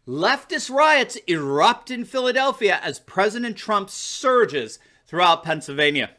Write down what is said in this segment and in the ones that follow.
Leftist riots erupt in Philadelphia as President Trump surges throughout Pennsylvania.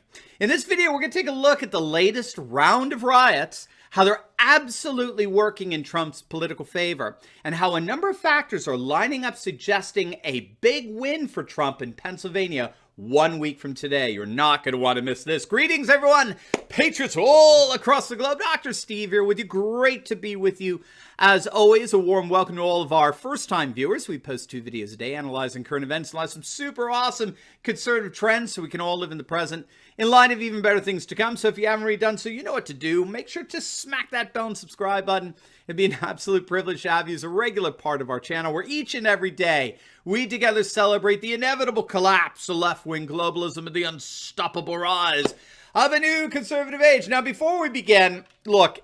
In this video, we're going to take a look at the latest round of riots, how they're absolutely working in Trump's political favor, and how a number of factors are lining up suggesting a big win for Trump in Pennsylvania 1 week from today. You're not going to want to miss this. Greetings, everyone. Patriots all across the globe. Dr. Steve here with you. Great to be with you. As always, a warm welcome to all of our first-time viewers. We post 2 videos a day analyzing current events, and some super awesome conservative trends so we can all live in the present in light of even better things to come. So if you haven't already done so, you know what to do. Make sure to smack that bell and subscribe button. It'd be an absolute privilege to have you as a regular part of our channel, where each and every day we together celebrate the inevitable collapse of left-wing globalism and the unstoppable rise of a new conservative age. Now, before we begin, look,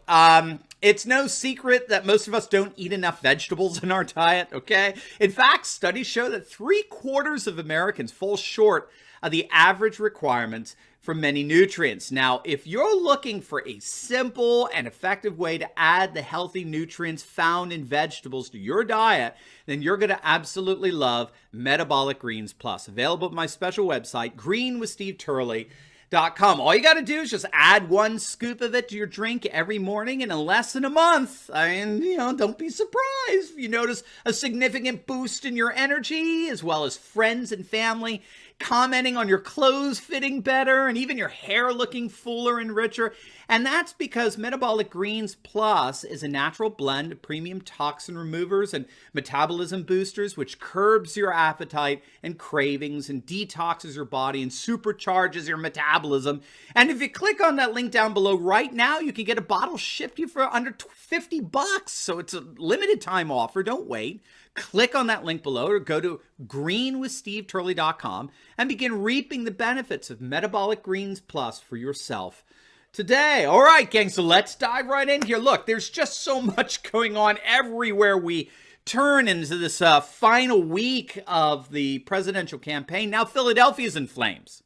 it's no secret that most of us don't eat enough vegetables in our diet, okay? In fact, studies show that 3/4 of Americans fall short of the average requirements for many nutrients. Now, if you're looking for a simple and effective way to add the healthy nutrients found in vegetables to your diet, then you're going to absolutely love Metabolic Greens Plus, available at my special website, greenwithsteveturley.com. All you got to do is just add 1 scoop of it to your drink every morning, and in less than a month, don't be surprised if you notice a significant boost in your energy, as well as friends and family commenting on your clothes fitting better and even your hair looking fuller and richer. And that's because Metabolic Greens Plus is a natural blend of premium toxin removers and metabolism boosters, which curbs your appetite and cravings and detoxes your body and supercharges your metabolism. And if you click on that link down below right now, you can get a bottle shipped to you for under $50. So it's a limited time offer. Don't wait. Click on that link below or go to greenwithsteveturley.com and begin reaping the benefits of Metabolic Greens Plus for yourself today. All right, gang, so let's dive right in here. Look, there's just so much going on everywhere we turn into this final week of the presidential campaign. Now, Philadelphia's in flames.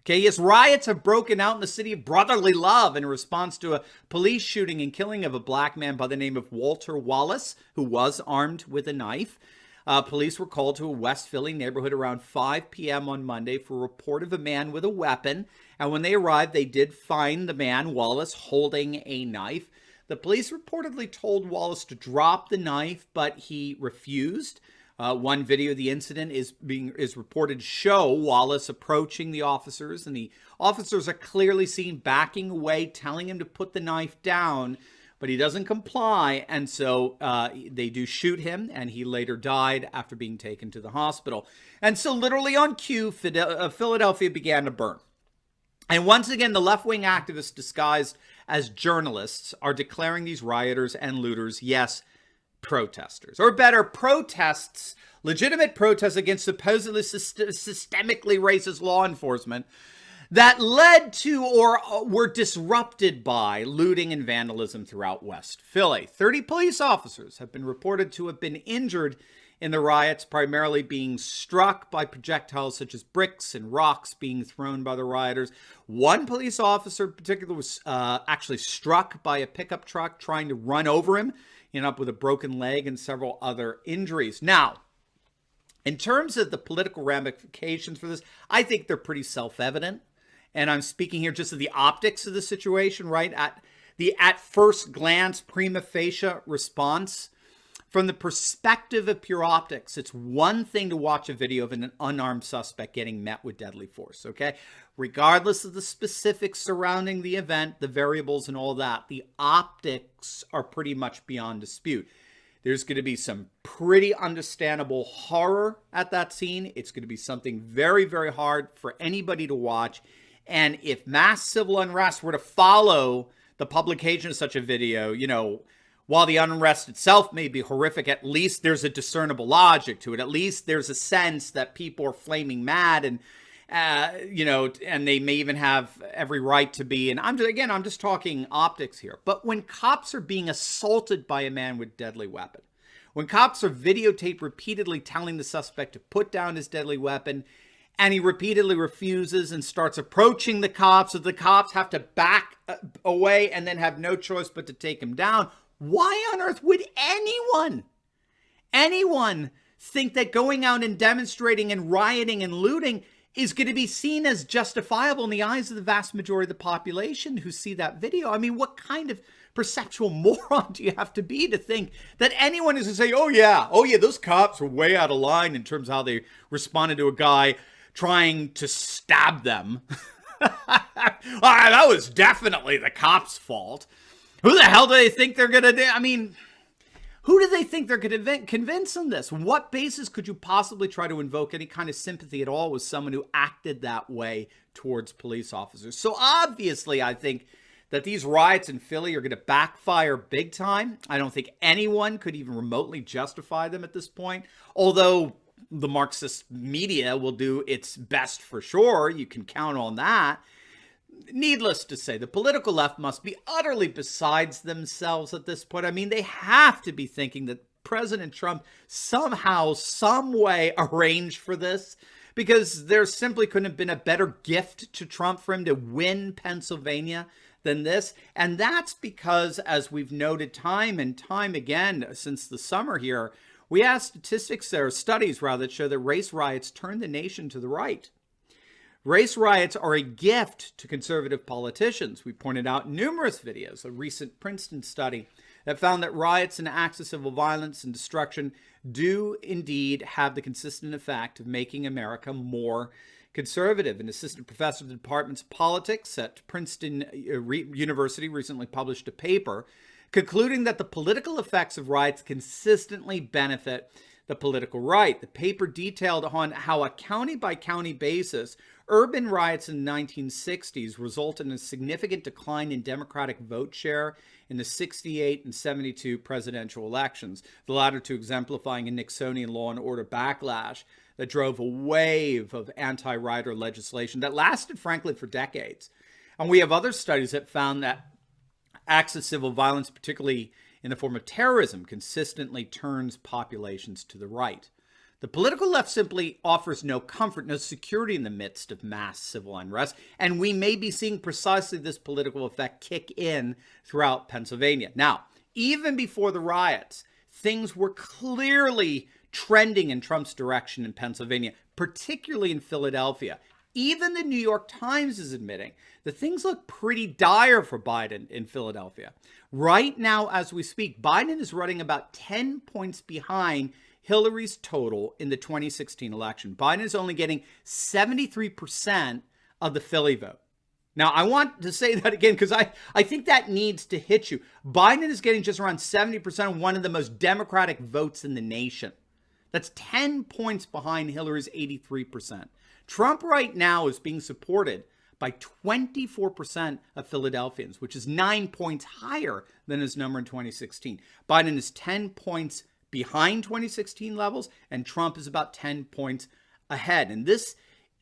Okay, yes, riots have broken out in the city of brotherly love in response to a police shooting and killing of a black man by the name of Walter Wallace, who was armed with a knife. Police were called to a West Philly neighborhood around 5 p.m. on Monday for a report of a man with a weapon. And when they arrived, they did find the man, Wallace, holding a knife. The police reportedly told Wallace to drop the knife, but he refused. One video of the incident is reported to show Wallace approaching the officers, and the officers are clearly seen backing away, telling him to put the knife down, but he doesn't comply, and so they do shoot him, and he later died after being taken to the hospital. And so literally on cue, Philadelphia began to burn. And once again, the left-wing activists disguised as journalists are declaring these rioters and looters, yes, protesters, or better, protests, legitimate protests against supposedly systemically racist law enforcement that led to or were disrupted by looting and vandalism throughout West Philly. 30 police officers have been reported to have been injured in the riots, primarily being struck by projectiles such as bricks and rocks being thrown by the rioters. One police officer in particular was actually struck by a pickup truck trying to run over him, ended up with a broken leg and several other injuries. Now, in terms of the political ramifications for this, I think they're pretty self-evident. And I'm speaking here just of the optics of the situation, right? At first glance, prima facie response. From the perspective of pure optics, it's one thing to watch a video of an unarmed suspect getting met with deadly force, okay? Regardless of the specifics surrounding the event, the variables and all that, the optics are pretty much beyond dispute. There's going to be some pretty understandable horror at that scene. It's going to be something very, very hard for anybody to watch. And if mass civil unrest were to follow the publication of such a video, while the unrest itself may be horrific, at least there's a discernible logic to it. At least there's a sense that people are flaming mad and, and they may even have every right to be. And I'm just talking optics here. But when cops are being assaulted by a man with a deadly weapon, when cops are videotaped repeatedly telling the suspect to put down his deadly weapon, and he repeatedly refuses and starts approaching the cops, so the cops have to back away and then have no choice but to take him down, why on earth would anyone think that going out and demonstrating and rioting and looting is going to be seen as justifiable in the eyes of the vast majority of the population who see that video. I mean, what kind of perceptual moron do you have to be to think that anyone is going to say, oh yeah, those cops were way out of line in terms of how they responded to a guy trying to stab them. That was definitely the cops' fault. Who the hell do they think they're going to do? I mean, who do they think they're going to convince on this? What basis could you possibly try to invoke any kind of sympathy at all with someone who acted that way towards police officers? So obviously, I think that these riots in Philly are going to backfire big time. I don't think anyone could even remotely justify them at this point, although the Marxist media will do its best for sure. You can count on that. Needless to say, the political left must be utterly besides themselves at this point. I mean, they have to be thinking that President Trump somehow, some way arranged for this, because there simply couldn't have been a better gift to Trump for him to win Pennsylvania than this. And that's because, as we've noted time and time again since the summer here, we have statistics there, studies rather, that show that race riots turn the nation to the right. Race riots are a gift to conservative politicians. We pointed out in numerous videos, a recent Princeton study that found that riots and acts of civil violence and destruction do indeed have the consistent effect of making America more conservative. An assistant professor of the Department of Politics at Princeton University recently published a paper concluding that the political effects of riots consistently benefit the political right. The paper detailed on how a county-by-county basis, urban riots in the 1960s resulted in a significant decline in Democratic vote share in the 68 and 72 presidential elections, the latter two exemplifying a Nixonian law and order backlash that drove a wave of anti-rioter legislation that lasted, frankly, for decades. And we have other studies that found that acts of civil violence, particularly in the form of terrorism, consistently turns populations to the right. The political left simply offers no comfort, no security in the midst of mass civil unrest, and we may be seeing precisely this political effect kick in throughout Pennsylvania. Now, even before the riots, things were clearly trending in Trump's direction in Pennsylvania, particularly in Philadelphia. Even the New York Times is admitting that things look pretty dire for Biden in Philadelphia. Right now, as we speak, Biden is running about 10 points behind Hillary's total in the 2016 election. Biden is only getting 73% of the Philly vote. Now, I want to say that again because I think that needs to hit you. Biden is getting just around 70% of one of the most Democratic votes in the nation. That's 10 points behind Hillary's 83%. Trump right now is being supported by 24% of Philadelphians, which is 9 points higher than his number in 2016. Biden is 10 points behind 2016 levels, and Trump is about 10 points ahead. And this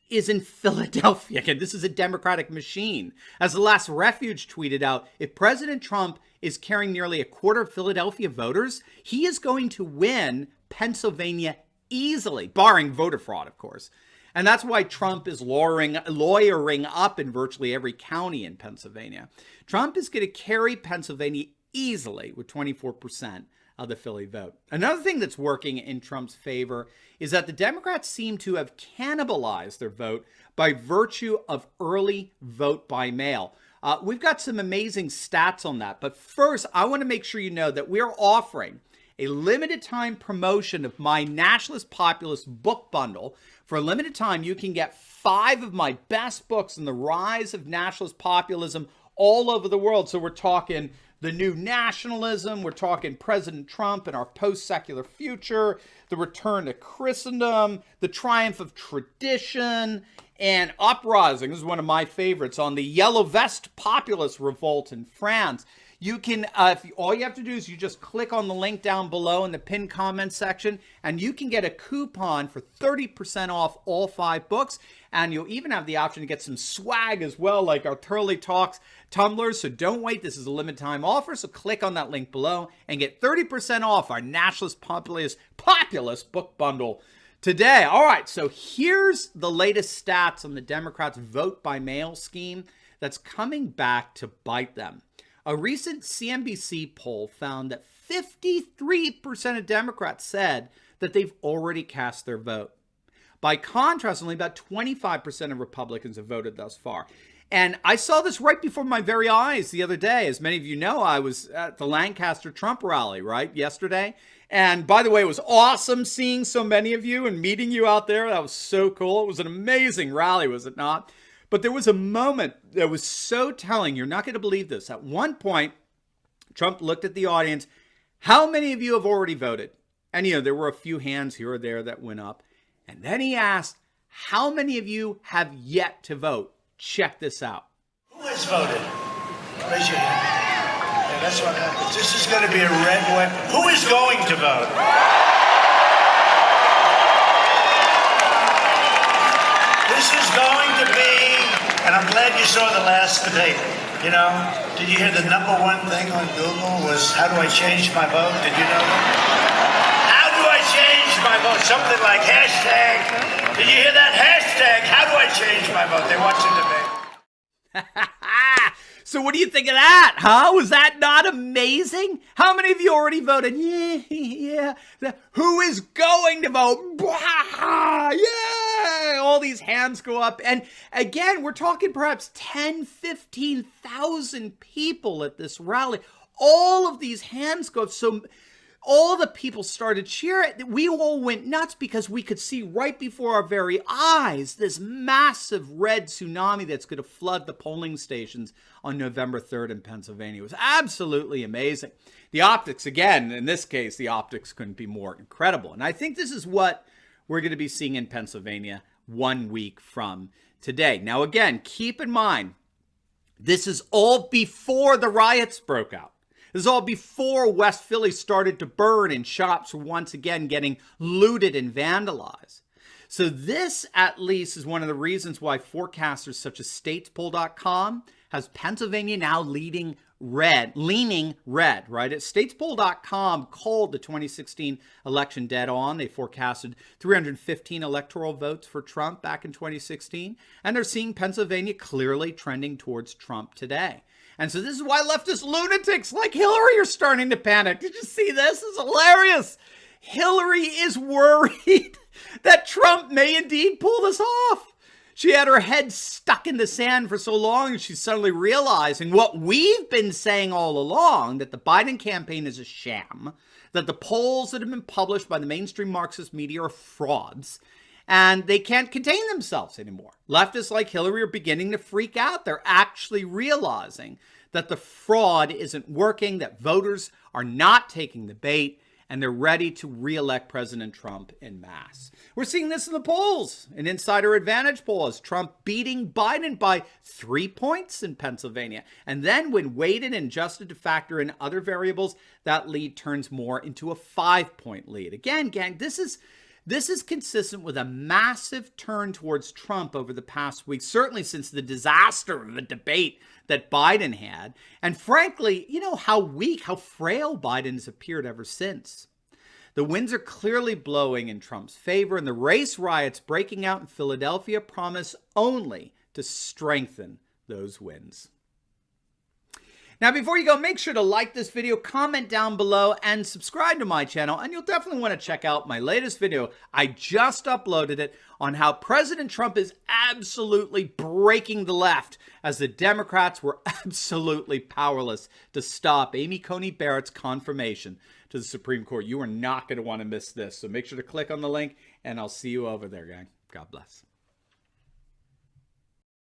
is in Philadelphia. Again, this is a Democratic machine. As The Last Refuge tweeted out, if President Trump is carrying nearly a quarter of Philadelphia voters, he is going to win Pennsylvania easily, barring voter fraud, of course. And that's why Trump is lawyering up in virtually every county in Pennsylvania. Trump is going to carry Pennsylvania easily with 24% of the Philly vote. Another thing that's working in Trump's favor is that the Democrats seem to have cannibalized their vote by virtue of early vote by mail. We've got some amazing stats on that. But first, I want to make sure you know that we are offering a limited time promotion of my Nationalist Populist book bundle. For a limited time, you can get 5 of my best books on the rise of nationalist populism all over the world. So we're talking the new nationalism, we're talking President Trump and our post-secular future, the return to Christendom, the triumph of tradition, and Uprising. This is one of my favorites on the Yellow Vest populist revolt in France. You can, all you have to do is you just click on the link down below in the pinned comment section, and you can get a coupon for 30% off all 5 books. And you'll even have the option to get some swag as well, like our Turley Talks tumblers. So don't wait. This is a limited time offer. So click on that link below and get 30% off our Nationalist Populist book bundle today. All right. So here's the latest stats on the Democrats' vote by mail scheme that's coming back to bite them. A recent CNBC poll found that 53% of Democrats said that they've already cast their vote. By contrast, only about 25% of Republicans have voted thus far. And I saw this right before my very eyes the other day. As many of you know, I was at the Lancaster Trump rally, right, yesterday. And by the way, it was awesome seeing so many of you and meeting you out there. That was so cool. It was an amazing rally, was it not? But there was a moment that was so telling. You're not going to believe this. At one point, Trump looked at the audience. How many of you have already voted? And, there were a few hands here or there that went up. And then he asked, how many of you have yet to vote? Check this out. Who has voted? Raise your hand. Yeah, that's what happens. This is going to be a red wave. Who is going to vote? This is going to be, and I'm glad you saw the last debate. Did you hear the number one thing on Google was, how do I change my vote? Did you know that? Change my vote. Something like hashtag. Did you hear that? Hashtag. How do I change my vote? They want you to debate. So what do you think of that, huh? Was that not amazing? How many of you already voted? Yeah. Who is going to vote? Yeah. All these hands go up. And again, we're talking perhaps 10, 15,000 people at this rally. All of these hands go up. So all the people started cheering. We all went nuts because we could see right before our very eyes this massive red tsunami that's going to flood the polling stations on November 3rd in Pennsylvania. It was absolutely amazing. The optics, again, in this case, the optics couldn't be more incredible. And I think this is what we're going to be seeing in Pennsylvania 1 week from today. Now, again, keep in mind, this is all before the riots broke out. This is all before West Philly started to burn and shops were once again getting looted and vandalized. So this, at least, is one of the reasons why forecasters such as statespoll.com has Pennsylvania now leaning leaning red, right? Statespoll.com called the 2016 election dead on. They forecasted 315 electoral votes for Trump back in 2016, and they're seeing Pennsylvania clearly trending towards Trump today. And so this is why leftist lunatics like Hillary are starting to panic. Did you see this? It's hilarious. Hillary is worried that Trump may indeed pull this off. She had her head stuck in the sand for so long, and she's suddenly realizing what we've been saying all along, that the Biden campaign is a sham, that the polls that have been published by the mainstream Marxist media are frauds, and they can't contain themselves anymore. Leftists like Hillary are beginning to freak out. They're actually realizing that the fraud isn't working, that voters are not taking the bait, and they're ready to re-elect President Trump en masse. We're seeing this in the polls. An insider advantage poll has Trump beating Biden by 3 points in Pennsylvania. And then when weighted and adjusted to factor in other variables, that lead turns more into a 5-point lead. Again, gang, this is consistent with a massive turn towards Trump over the past week, certainly since the disaster of a debate that Biden had. And frankly, you know how weak, how frail Biden's appeared ever since. The winds are clearly blowing in Trump's favor, and the race riots breaking out in Philadelphia promise only to strengthen those winds. Now, before you go, make sure to like this video, comment down below, and subscribe to my channel. And you'll definitely want to check out my latest video. I just uploaded it on how President Trump is absolutely breaking the left, as the Democrats were absolutely powerless to stop Amy Coney Barrett's confirmation to the Supreme Court. You are not going to want to miss this. So make sure to click on the link, and I'll see you over there, gang. God bless.